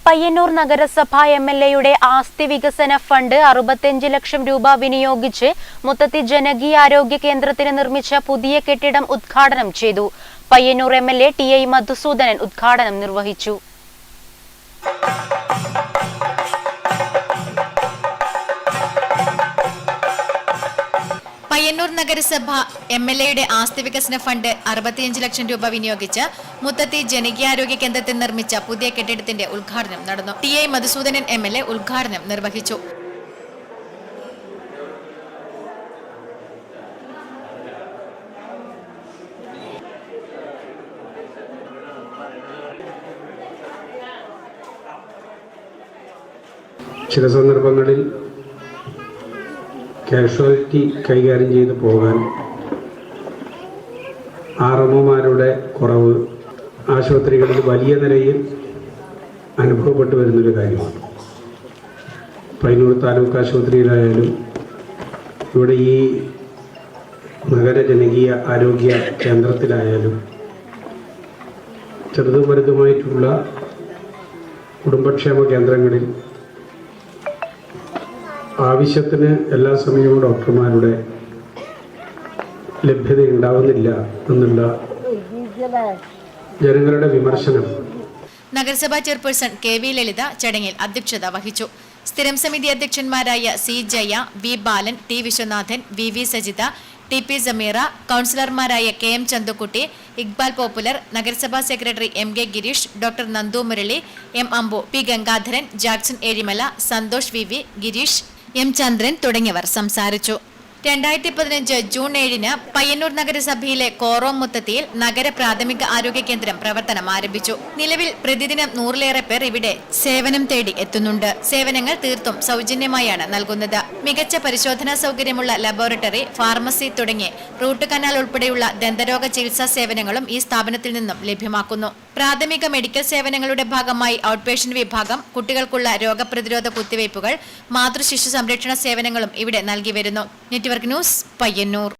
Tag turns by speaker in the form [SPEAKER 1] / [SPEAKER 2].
[SPEAKER 1] പയ്യന്നൂർ നഗരസഭ എംഎൽഎയുടെ ആസ്തി വികസന ഫണ്ട് 65 ലക്ഷം രൂപ വിനിയോഗിച്ച് മുത്തത്തി ജനകീയാരോഗ്യ കേന്ദ്രത്തിന് നിർമ്മിച്ച പുതിയ കെട്ടിടം ഉദ്ഘാടനം ചെയ്തു. പയ്യന്നൂർ എംഎൽഎ ടി.ഐ. മധുസൂദനൻ ഉദ്ഘാടനം നിർവഹിച്ചു.
[SPEAKER 2] പയ്യന്നൂർ നഗരസഭ എംഎൽഎയുടെ ആസ്തി വികസന ഫണ്ട് 65 ലക്ഷം രൂപ വിനിയോഗിച്ച് മുത്തത്തി ജനകീയാരോഗ്യ കേന്ദ്രത്തിൽ നിർമ്മിച്ച പുതിയ കെട്ടിടത്തിന്റെ ഉദ്ഘാടനം നടന്നു. ടി.ഐ. മധുസൂദനൻ എംഎൽഎ ഉദ്ഘാടനം നിർവഹിച്ചു.
[SPEAKER 3] ചില സന്ദർഭങ്ങളിൽ കാഷ്വാലിറ്റി കൈകാര്യം ചെയ്ത് പോകാൻ ആർഎംഒമാരുടെ കുറവ് ആശുപത്രികളിൽ വലിയ നിലയിൽ അനുഭവപ്പെട്ടു വരുന്നൊരു കാര്യമാണ്. പയ്യന്നൂർ താലൂക്ക് ആശുപത്രിയിലായാലും ഇവിടെ ഈ നഗര ജനകീയ ആരോഗ്യ കേന്ദ്രത്തിലായാലും ചെറുതും വലുതുമായിട്ടുള്ള കുടുംബക്ഷേമ കേന്ദ്രങ്ങളിൽ ആവശ്യത്തിന് എല്ലാ സമയവും ഡോക്ടർമാരുടെ ലഭ്യത ഉണ്ടാവുന്നില്ല എന്നുള്ള ജനങ്ങളുടെ വിമർശനം.
[SPEAKER 2] നഗരസഭാ ചെയർപേഴ്സൺ കെ.വി. ലളിത ചടങ്ങിൽ അധ്യക്ഷത വഹിച്ചു. സ്ഥിരം സമിതി അധ്യക്ഷന്മാരായ C. Jaya, V. Balan, T. Viswanathan, V. Sajitha, T. P. Sameera, കൗൺസിലർമാരായ K. M. Chanthukutty, Iqbal Popular, നഗരസഭാ secretary M. K. Gireesh, doctor Nandu Murali, M. Ambu, P. Gangadharan, Jackson Ezhimala, Santhosh V. Gireesh, M. Chandran തുടങ്ങിയവർ സംസാരിച്ചു. 2015 ജൂൺ 7-ന് പയ്യന്നൂർ നഗരസഭയിലെ കോറോം മുത്തത്തിയിൽ നഗര പ്രാഥമിക ആരോഗ്യ കേന്ദ്രം പ്രവർത്തനം ആരംഭിച്ചു. നിലവിൽ പ്രതിദിനം 100-ലേറെ പേർ ഇവിടെ സേവനം തേടി എത്തുന്നുണ്ട്. സേവനങ്ങൾ തീർത്തും സൗജന്യമായാണ് നൽകുന്നത്. മികച്ച പരിശോധനാ സൗകര്യമുള്ള ലബോറട്ടറി, ഫാർമസി തുടങ്ങി റൂട്ട് കനാൽ ഉൾപ്പെടെയുള്ള ദന്തരോഗ ചികിത്സാ സേവനങ്ങളും ഈ സ്ഥാപനത്തിൽ നിന്നും ലഭ്യമാക്കുന്നു. പ്രാഥമിക മെഡിക്കൽ സേവനങ്ങളുടെ ഭാഗമായി ഔട്ട് പേഷ്യന്റ് വിഭാഗം, കുട്ടികൾക്കുള്ള രോഗപ്രതിരോധ കുത്തിവയ്പ്പുകൾ, മാതൃശിശു സംരക്ഷണ സേവനങ്ങളും ഇവിടെ നൽകി വരുന്നു. Network news, Payyanur.